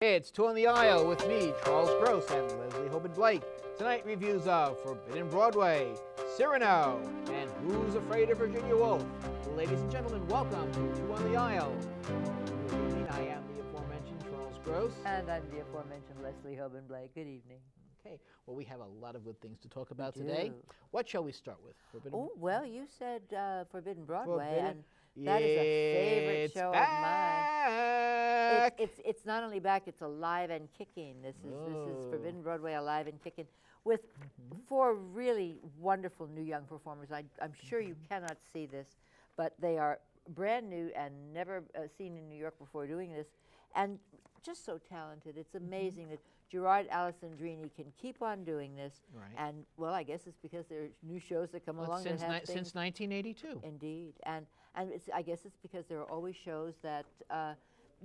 It's Two on the Aisle with me, Charles Gross, and Leslie Hoban Blake. Tonight, reviews of Forbbiden Broadway, Cyrano, and Who's Afraid of Virginia Woolf. Ladies and gentlemen, welcome to Two on the Aisle. I am the aforementioned Charles Gross. And I'm the aforementioned Leslie Hoban Blake. Good evening. Okay, well, we have a lot of good things to talk about today. What shall we start with? Oh, well, you said Forbbiden Broadway, and that is a favorite show of mine. It's not only back; it's alive and kicking. This is Forbbiden Broadway, alive and kicking, with four really wonderful new young performers. I'm sure you cannot see this, but they are brand new and never seen in New York before doing this, and just so talented. It's amazing that Gerard Alessandrini can keep on doing this. Right. And well, I guess it's because there are new shows that come along since that have since 1982. Indeed, and I guess it's because there are always shows that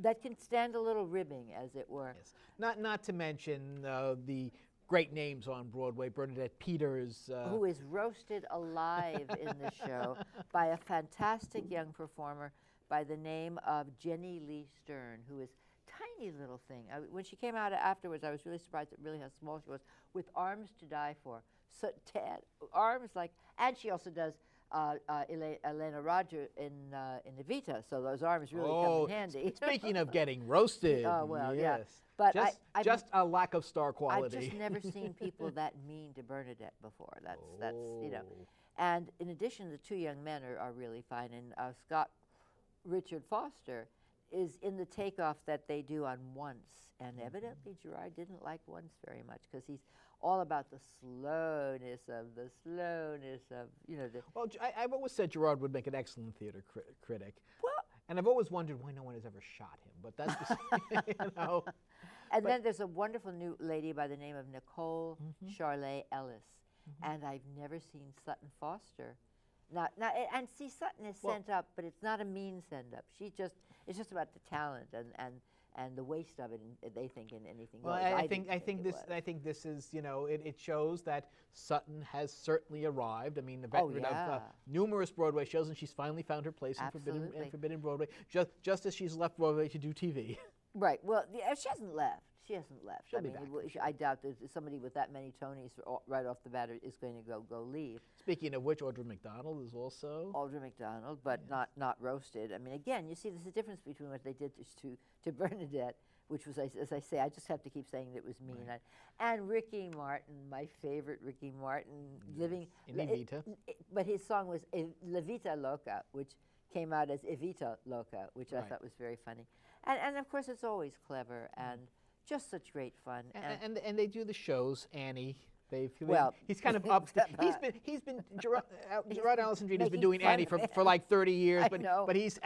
that can stand a little ribbing, as it were. Yes. Not to mention the great names on Broadway. Bernadette Peters, who is roasted alive in the show by a fantastic young performer by the name of Jenny Lee Stern, who is tiny little thing. When she came out afterwards, I was really surprised at really how small she was, with arms to die for. So arms like, and she also does Elena Roger in Evita, so those arms really come in handy. Speaking of getting roasted, oh well, yes. yeah. But just a lack of star quality. I've just never seen people that mean to Bernadette before. That's you know. And in addition, the two young men are really fine. And Scott Richard Foster is in the takeoff that they do on Once, and evidently Gerard didn't like Once very much because he's all about the slowness of you know. Well, I've always said Gerard would make an excellent theater critic. Well, and I've always wondered why no one has ever shot him, but that's just, you know. And then there's a wonderful new lady by the name of Nicole Charlet Ellis, and I've never seen Sutton Foster. And see, Sutton is sent up, but it's not a mean send up. It's just about the talent and the waste of it. And they think in anything. Well, I think this is, you know, it shows that Sutton has certainly arrived. I mean, the veteran of numerous Broadway shows, and she's finally found her place in Forbbiden Broadway, just as she's left Broadway to do TV. Right. Well, she hasn't left. She hasn't left. She'll be back. I doubt there's somebody with that many Tonys right off the bat is going to go leave. Speaking of which, Audra McDonald is also. Audra McDonald, but not roasted. I mean, again, you see, there's a difference between what they did to Bernadette, which was, as I say, I just have to keep saying that it was mean. Right. And Ricky Martin, my favorite Ricky Martin, living in Evita. But his song was La Vita Loca, which came out as Evita Loca, which I thought was very funny. And of course, it's always clever and just such great fun. And they do the shows, Annie. He's kind of Gerard Alessandrini has been doing Annie for like 30 years, but he's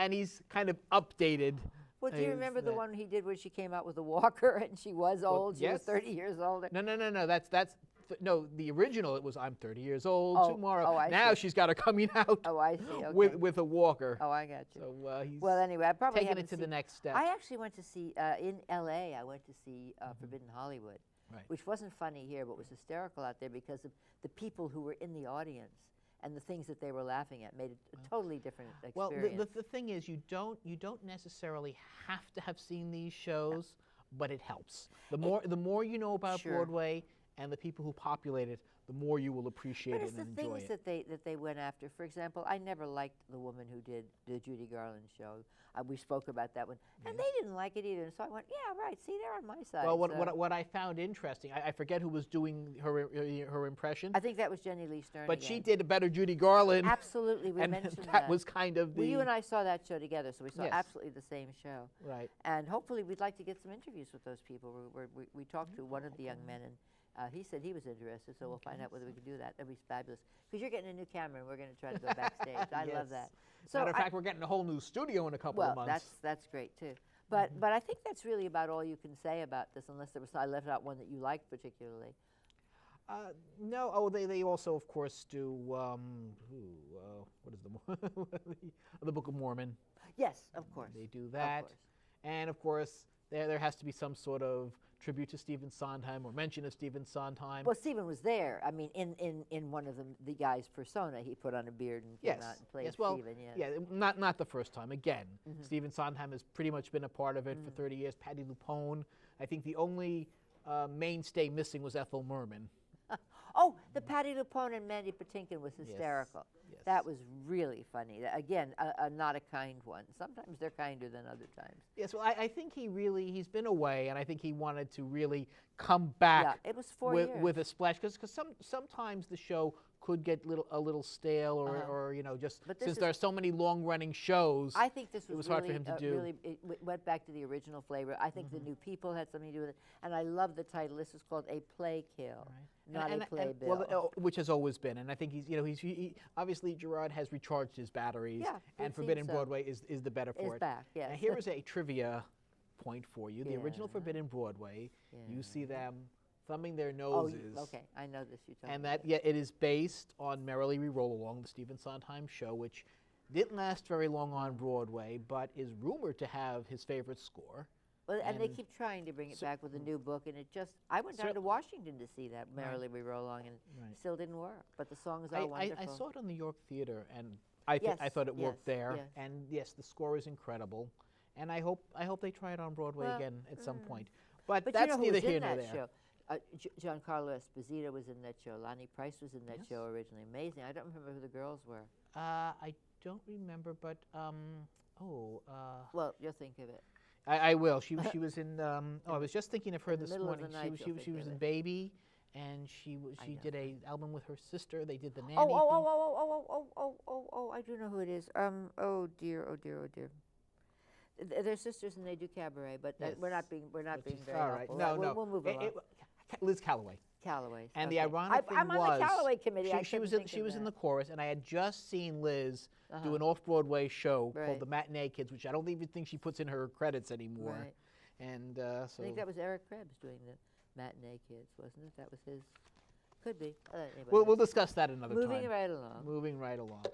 kind of updated. Well, do you remember the one he did when she came out with a walker and she was old? She was 30 years older. No. No, the original, it was I'm 30 years old tomorrow. Oh, now she's got her coming out with a walker. Oh, I got you. So he's anyway, I probably taking it to the next step. I actually went to see, in L.A., I went to see Forbbiden Hollywood, which wasn't funny here, but was hysterical out there because of the people who were in the audience and the things that they were laughing at made it a totally different experience. Well, the thing is, you don't necessarily have to have seen these shows, but it helps. The more you know about Broadway and the people who populate it, the more you will appreciate it and enjoy it. But it's the things that they went after. For example, I never liked the woman who did the Judy Garland show. We spoke about that one, and they didn't like it either. And so I went, yeah, right. See, they're on my side. Well, what I found interesting, I forget who was doing her impression. I think that was Jenny Lee Stern. But she did a better Judy Garland. Absolutely, we mentioned that. That was kind of the. Well, you and I saw that show together, so we saw absolutely the same show. Right. And hopefully, we'd like to get some interviews with those people. We talked to one of the young men, and he said he was interested, so we'll find out whether we can do that. That'd be fabulous. Because you're getting a new camera, and we're going to try to go backstage. I love that. So matter of fact, we're getting a whole new studio in a couple of months. Well, that's great, too. But I think that's really about all you can say about this, unless I left out one that you liked particularly. No. Oh, they also, of course, do, what is the Book of Morman. Yes, of course. They do that. Of course. And, of course, there has to be some sort of tribute to Stephen Sondheim or mention of Stephen Sondheim. Well, Stephen was there. I mean, in one of the guy's persona, he put on a beard and came out and played Stephen. Yeah, not the first time. Again, Stephen Sondheim has pretty much been a part of it for 30 years. Patti Lupon I think the only mainstay missing was Ethel Merman. Oh, the Patti Lupon and Mandy Patinkin was hysterical. Yes. That was really funny. Again, not a kind one. Sometimes they're kinder than other times. Yes, well, I think he's been away, and I think he wanted to really come back. Yeah, it was 4 years. With a splash, because sometimes the show could get a little stale, or just since there are so many long-running shows. I think this was it was really, hard for him to do. Really, it went back to the original flavor. I think the new people had something to do with it, and I love the title. This is called A Play Kill, not a playbill. Well, which has always been, and I think he's obviously Gerard has recharged his batteries, and Forbidden Broadway is the better for it. Back, yes. Now here is a trivia point for you. The original Forbidden Broadway, you see them thumbing their noses. Oh, okay, I know this. You told and me that, it is based on Merrily We Roll Along, the Stephen Sondheim show, which didn't last very long on Broadway, but is rumored to have his favorite score. Well, and they keep trying to bring it back with a new book, and it just, I went down to Washington to see that, Merrily We Roll Along, and it still didn't work, but the songs are wonderful. I saw it on the York Theater, and I thought it worked there, and yes, the score is incredible, and I hope they try it on Broadway again at some point. But that's neither here nor there. Show? Giancarlo Esposito was in that show. Lonnie Price was in that show originally. Amazing. I don't remember who the girls were. I don't remember, but well, you'll think of it. I will. She was in. I was just thinking of her this morning. She was in Baby, and she did a album with her sister. They did the nanny. I do know who it is. Oh dear. They're sisters and they do cabaret, but we're not being very helpful. No. We'll move along. Liz Calloway. Calloway. And the ironic thing I'm on the Calloway committee. She was in the chorus, and I had just seen Liz do an off-Broadway show called The Matinee Kids, which I don't even think she puts in her credits anymore. Right. And I think that was Eric Krebs doing the Matinee Kids, wasn't it? That was his. Could be. We'll discuss that another time. Moving right along. Moving right along.